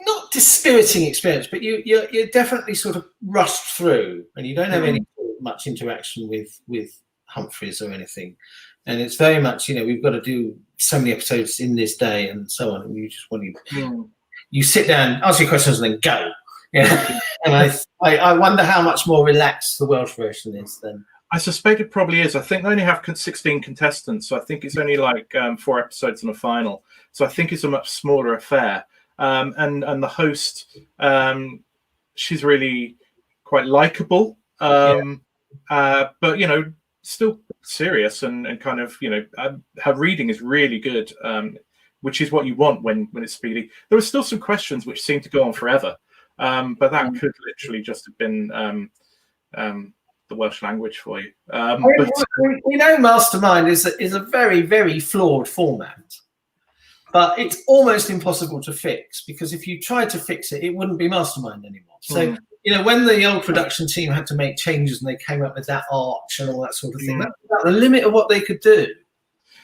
not dispiriting experience, but you're definitely sort of rushed through, and you don't have any much interaction with Humphreys or anything. And it's very much, we've got to do so many episodes in this day and so on, and you just want you sit down, answer your questions, and then go. Yeah. And I wonder how much more relaxed the Welsh version is then. I suspect it probably is. I think they only have 16 contestants, so I think it's only like 4 episodes and a final. So I think it's a much smaller affair. And the host, she's really quite likable, but still serious and kind of her reading is really good, which is what you want when it's speedy. There were still some questions which seemed to go on forever, but that could literally just have been the Welsh language for you. We know Mastermind is a very, very flawed format, but it's almost impossible to fix, because if you tried to fix it, it wouldn't be Mastermind anymore. So, when the old production team had to make changes and they came up with that arch and all that sort of thing, that's about the limit of what they could do.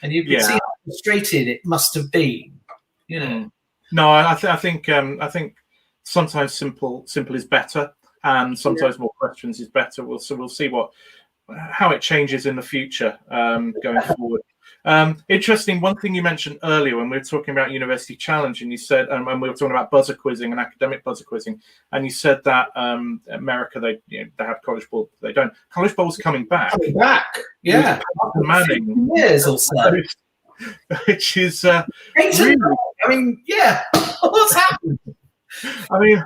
And you could see how frustrated it must have been. No, I think sometimes simple is better. And sometimes more questions is better. We'll see how it changes in the future going forward. Interesting. One thing you mentioned earlier when we were talking about University Challenge, and you said, and we were talking about buzzer quizzing and academic buzzer quizzing, and you said that America they have college ball, they don't. College ball's coming back. Yeah. Manning. Years or so. Which is really, what's happened? I mean.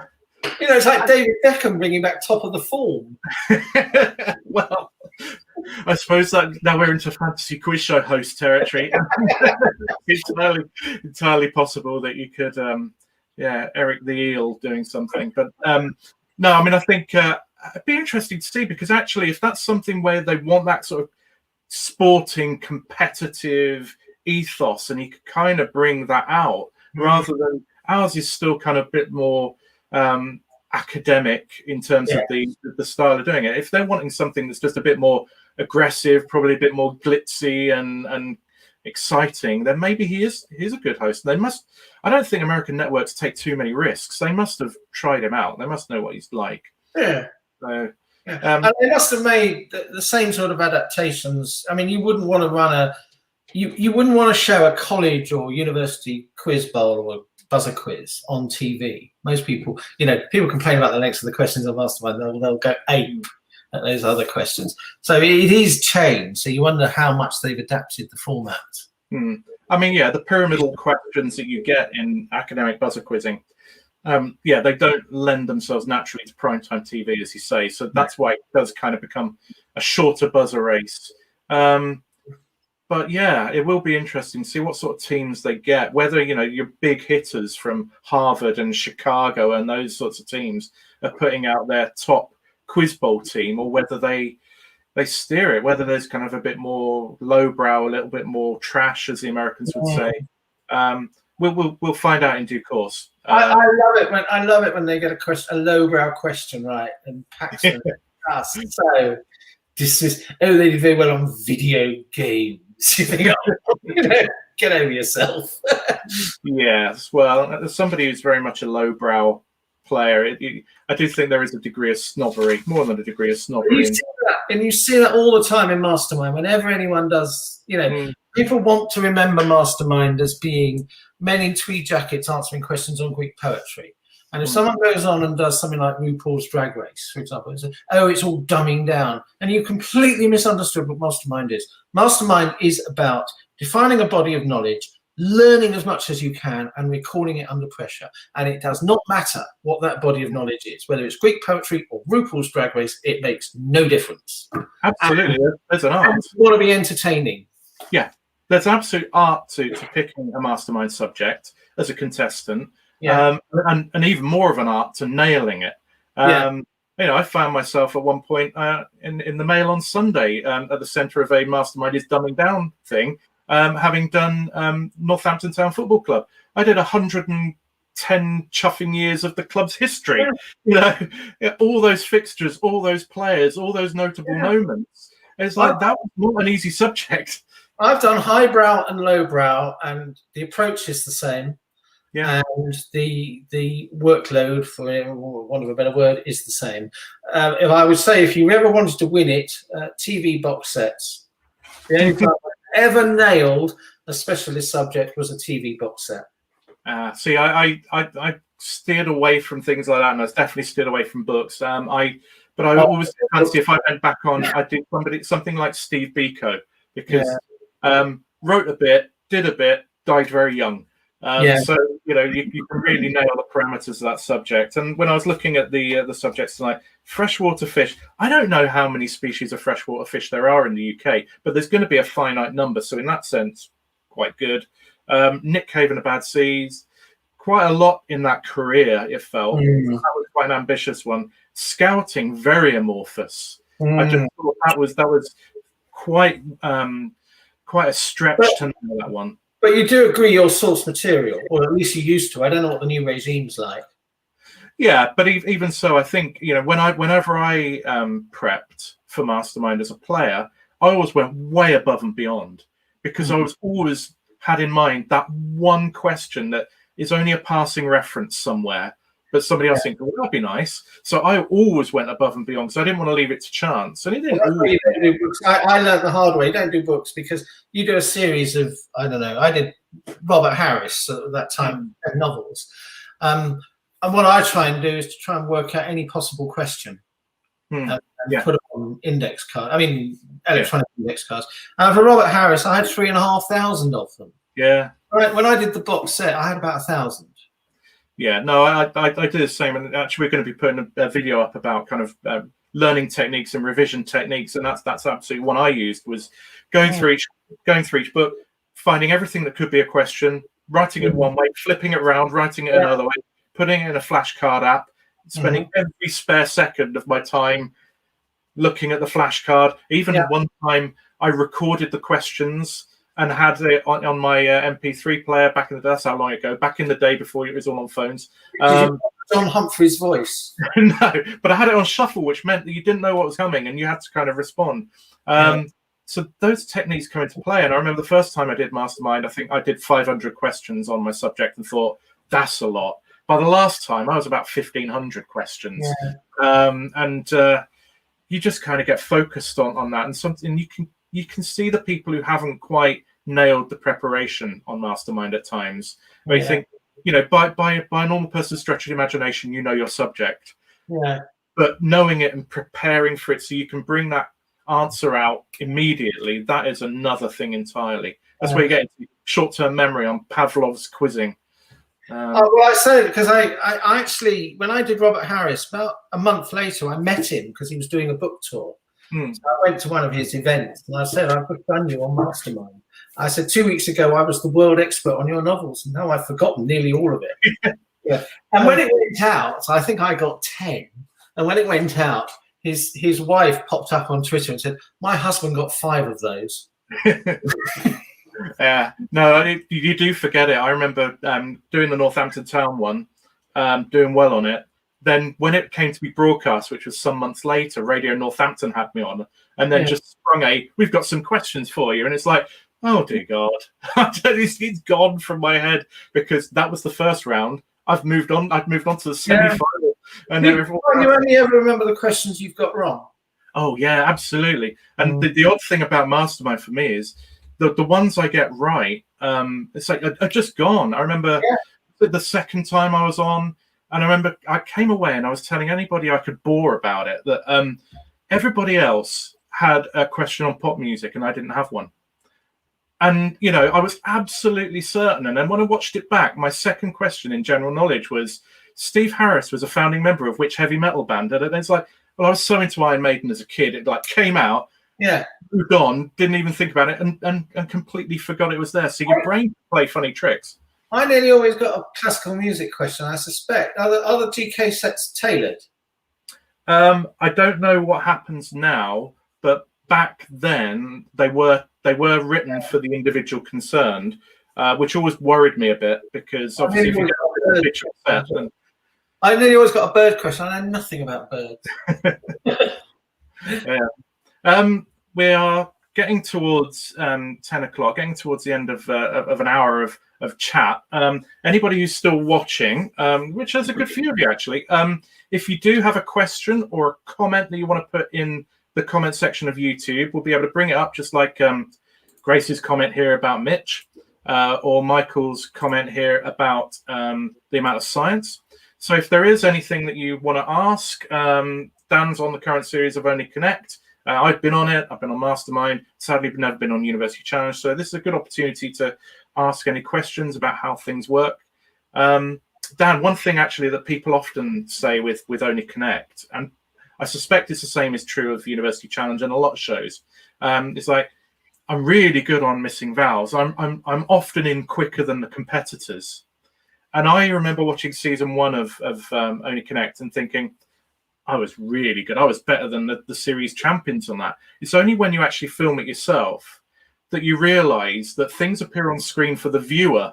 It's like David Beckham bringing back top of the form. Well, I suppose that now we're into fantasy quiz show host territory. It's entirely possible that you could, Eric the Eel doing something. But no, I mean, I think it'd be interesting to see, because actually, if that's something where they want that sort of sporting, competitive ethos, and you could kind of bring that out, rather than ours is still kind of a bit more academic in terms of the style of doing it. If they're wanting something that's just a bit more aggressive, probably a bit more glitzy and exciting, then maybe he's a good host. I don't think American networks take too many risks. They must have tried him out. They must know what he's like. Yeah. So, and they must have made the same sort of adaptations. I mean, you wouldn't want to run you wouldn't want to show a college or university quiz bowl or a buzzer quiz on TV. Most people, people complain about the length of the questions on Mastermind. They'll go ape at those other questions. So it is changed. So you wonder how much they've adapted the format. I mean, the pyramidal questions that you get in academic buzzer quizzing, they don't lend themselves naturally to primetime TV, as you say. So that's why it does kind of become a shorter buzzer race. But it will be interesting to see what sort of teams they get, whether, your big hitters from Harvard and Chicago and those sorts of teams are putting out their top quiz bowl team, or whether they steer it, whether there's kind of a bit more lowbrow, a little bit more trash, as the Americans would say. We'll find out in due course. I love it when they get a lowbrow question right, and Paxton so dismiss. Oh, they did very well on video games. You think, get over yourself. Yes, well, as somebody who's very much a lowbrow player, I do think there is a degree of snobbery, more than a degree of snobbery. You see that all the time in Mastermind. Whenever anyone does, people want to remember Mastermind as being men in tweed jackets answering questions on Greek poetry. And if someone goes on and does something like RuPaul's Drag Race, for example, it's all dumbing down. And you completely misunderstood what Mastermind is. Mastermind is about defining a body of knowledge, learning as much as you can, and recalling it under pressure. And it does not matter what that body of knowledge is, whether it's Greek poetry or RuPaul's Drag Race, it makes no difference. Absolutely. There's an art. You want to be entertaining. Yeah. there's absolute art to picking a mastermind subject as a contestant, and even more of an art to nailing it. I found myself at one point in the Mail on Sunday at the centre of a Mastermind is Dumbing Down thing, having done Northampton Town Football Club. I did 110 chuffing years of the club's history. All those fixtures, all those players, all those notable moments. It's like that was not an easy subject. I've done highbrow and lowbrow, and the approach is the same. Yeah. And the workload, for want of a better word, is the same. If I would say, if you ever wanted to win it, TV box sets. The only time I ever nailed a specialist subject was a TV box set. See, I steered away from things like that, and I definitely steered away from books. But I always fancy if I went back on, I did something like Steve Biko, because wrote a bit, did a bit, died very young. So you can really nail the parameters of that subject. And when I was looking at the subjects tonight, freshwater fish, I don't know how many species of freshwater fish there are in the UK, but there's going to be a finite number. So in that sense, quite good. Nick Cave and the Bad Seas, quite a lot in that career. It felt that was quite an ambitious one. Scouting, very amorphous. I just thought that was quite a stretch to know that one. But you do agree your source material, or at least you used to. I don't know what the new regime's like. Yeah, but even so, I think whenever I prepped for Mastermind as a player, I always went way above and beyond, because I was always had in mind that one question that is only a passing reference somewhere, but somebody else thinks, well, that'd be nice. So I always went above and beyond, so I didn't want to leave it to chance. And it didn't always. I learned the hard way. Don't do books, because you do a series of, I don't know, I did Robert Harris at that time, novels. And what I try and do is to try and work out any possible question and put it on index card. I mean, electronic index cards. And for Robert Harris, I had 3,500 of them. Yeah. When I did the box set, I had about 1,000. Yeah, no, I do the same, and actually we're going to be putting a video up about kind of learning techniques and revision techniques, and that's absolutely one I used, was going through each book, finding everything that could be a question, writing it one way, flipping it around, writing it another way, putting it in a flashcard app, spending every spare second of my time looking at the flashcard. Even one time I recorded the questions and had it on my MP3 player back in the day. That's how long ago. Back in the day before it was all on phones. John Humphrey's voice. No, but I had it on shuffle, which meant that you didn't know what was coming and you had to kind of respond. So those techniques come into play. And I remember the first time I did Mastermind, I think I did 500 questions on my subject and thought, that's a lot. By the last time, I was about 1,500 questions. You just kind of get focused on that. And something you can see the people who haven't quite nailed the preparation on Mastermind at times, where you think, by a normal person's stretch of imagination, you know your subject. But knowing it and preparing for it so you can bring that answer out immediately, that is another thing entirely. That's where you get into short-term memory on Pavlov's quizzing. I said, because I actually, when I did Robert Harris, about a month later, I met him because he was doing a book tour. So I went to one of his events and I said, I've done you on Mastermind. I said, 2 weeks ago, I was the world expert on your novels, and now I've forgotten nearly all of it. And when it went out, I think I got 10. And when it went out, his wife popped up on Twitter and said, my husband got 5 of those. No, you do forget it. I remember doing the Northampton Town one, doing well on it. Then when it came to be broadcast, which was some months later, Radio Northampton had me on, and then just sprung we've got some questions for you. And it's like, oh, dear God. It's gone from my head, because that was the first round. I've moved on to the semi-final. And you only ever remember the questions you've got wrong. Oh, yeah, absolutely. And the odd thing about Mastermind for me is the ones I get right, it's like are just gone. I remember the second time I was on, and I remember I came away and I was telling anybody I could bore about it that everybody else had a question on pop music and I didn't have one. And, I was absolutely certain. And then when I watched it back, my second question in general knowledge was, Steve Harris was a founding member of which heavy metal band? And it's like, well, I was so into Iron Maiden as a kid. It came out Yeah. moved on, didn't even think about it, and completely forgot it was there. So your brain can play funny tricks. I nearly always got a classical music question. I suspect are the GK sets tailored? I don't know what happens now, but back then they were written for the individual concerned, which always worried me a bit, because obviously if you get a habitual set, then... I nearly always got a bird question. I know nothing about birds. Yeah. We are getting towards 10 o'clock, getting towards the end of an hour of chat. Anybody who's still watching, which there's a good few of you actually, if you do have a question or a comment that you want to put in the comment section of YouTube, we'll be able to bring it up, just like Grace's comment here about Mitch, or Michael's comment here about the amount of science. So if there is anything that you want to ask, Dan's on the current series of Only Connect. I've been on it. I've been on Mastermind. Sadly, never been on University Challenge. So this is a good opportunity to ask any questions about how things work. Dan, one thing actually that people often say with Only Connect, and I suspect it's the same is true of University Challenge and a lot of shows, it's like, I'm really good on missing vowels. I'm often in quicker than the competitors. And I remember watching season 1 of Only Connect and thinking, I was really good. I was better than the series champions on that. It's only when you actually film it yourself that you realize that things appear on screen for the viewer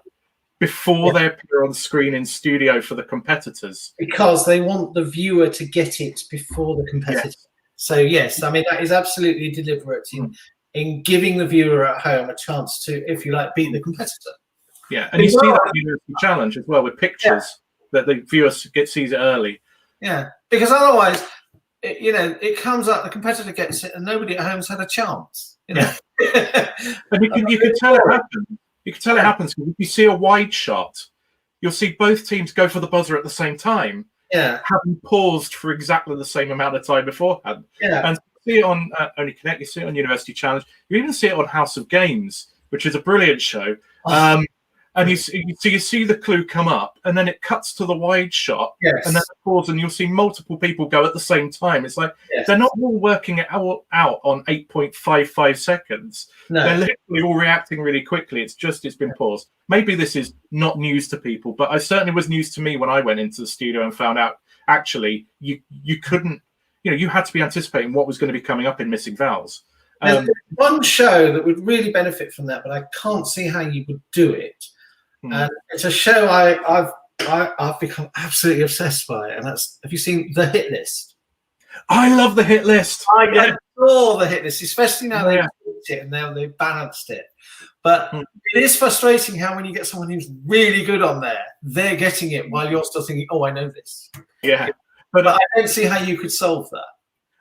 before they appear on screen in studio for the competitors. Because they want the viewer to get it before the competitor. Yes. So, yes, I mean, that is absolutely deliberate in giving the viewer at home a chance to, if you like, beat the competitor. Yeah, and you see that University Challenge as well with pictures that the viewer sees it early. Yeah, because otherwise, it comes up, the competitor gets it, and nobody at home's had a chance. You know? And you can tell it happens. You can tell it happens because if you see a wide shot, you'll see both teams go for the buzzer at the same time. Yeah, having paused for exactly the same amount of time beforehand. Yeah, and you see it on Only Connect. You see it on University Challenge. You even see it on House of Games, which is a brilliant show. And you see the clue come up, and then it cuts to the wide shot, and then pause, and you'll see multiple people go at the same time. It's like they're not all working it all out on 8.55 seconds. No. They're literally all reacting really quickly. It's been paused. Maybe this is not news to people, but it certainly was news to me when I went into the studio and found out actually you couldn't, you had to be anticipating what was going to be coming up in missing vowels. There's one show that would really benefit from that, but I can't see how you would do it. And it's a show I've become absolutely obsessed by, and that's, have you seen The Hit List? I love The Hit List. I adore The Hit List, especially now they've fixed it and now they've balanced it. But it is frustrating how when you get someone who's really good on there, they're getting it while you're still thinking, oh, I know this. Yeah. But I don't see how you could solve that.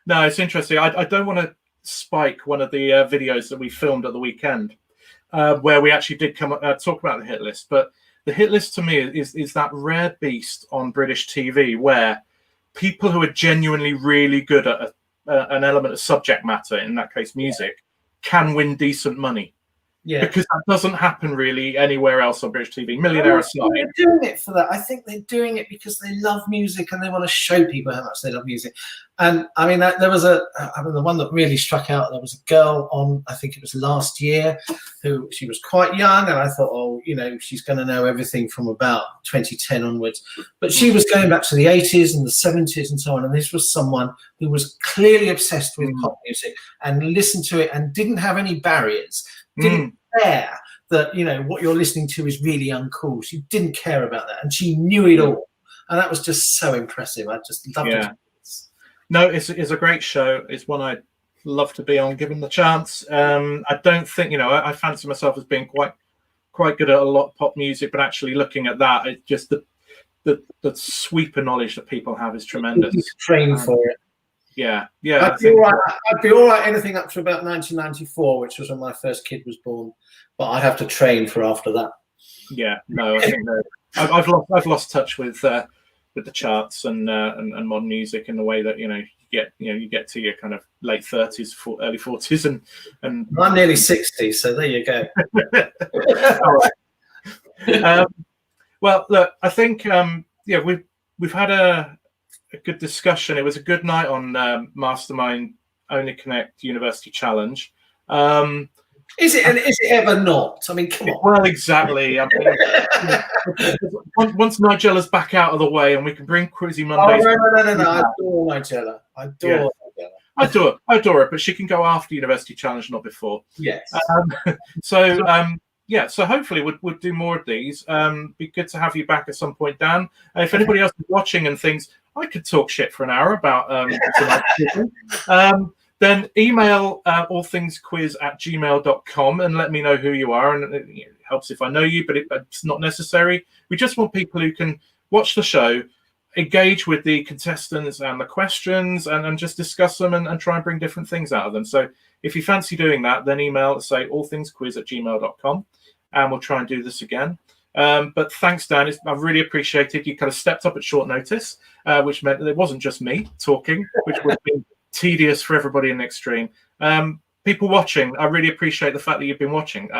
No, it's interesting. I don't want to spike one of the videos that we filmed at the weekend. Where we actually did talk about the hit list, but the hit list to me is that rare beast on British TV where people who are genuinely really good at an element of subject matter, in that case music, can win decent money. Yeah, because that doesn't happen really anywhere else on British TV. Millionaire aside, they're doing it for that. I think they're doing it because they love music and they want to show people how much they love music. And I mean, there was the one that really struck out. There was a girl on, I think it was last year, who she was quite young, and I thought, oh, she's going to know everything from about 2010 onwards. But she was going back to the 80s and the 70s and so on. And this was someone who was clearly obsessed with pop music and listened to it and didn't have any barriers. Didn't care that what you're listening to is really uncool. She didn't care about that, and she knew it all, and that was just so impressive. I just loved it. No, it's a great show. It's one I'd love to be on, given the chance. I don't think I fancy myself as being quite good at a lot of pop music, but actually looking at that, it's just the sweep of knowledge that people have is tremendous. Train for it. Yeah. I'd be all right anything up to about 1994, which was when my first kid was born. But I'd have to train for after that. Yeah, no, I think I've lost touch with the charts and modern music in the way that you get to your kind of late 30s, early 40s, and I'm nearly 60, so there you go. All right. Well, look, I think we've had a good discussion. It was a good night on Mastermind Only Connect University Challenge. Is it ever not? I mean, come on. Well, exactly. I mean, once Nigella's back out of the way and we can bring Quizzy Monday. No. I adore Nigella. I adore it, but she can go after University Challenge, not before. Yes. So hopefully we'll do more of these. Be good to have you back at some point, Dan. If anybody else is watching and thinks I could talk shit for an hour about then email allthingsquiz@gmail.com and let me know who you are. And it helps if I know you, but it's not necessary. We just want people who can watch the show, engage with the contestants and the questions, and just discuss them and try and bring different things out of them. So if you fancy doing that, then email, say, allthingsquiz@gmail.com, and we'll try and do this again. But thanks, Dan. I've really appreciated you kind of stepped up at short notice, which meant that it wasn't just me talking, which would have been tedious for everybody in the extreme. People watching, I really appreciate the fact that you've been watching,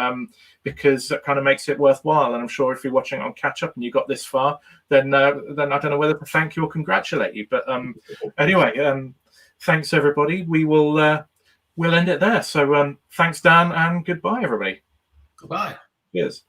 because that kind of makes it worthwhile. And I'm sure if you're watching on catch up and you got this far, then I don't know whether to thank you or congratulate you. But anyway, thanks everybody. We'll end it there. So thanks, Dan, and goodbye, everybody. Goodbye. Cheers.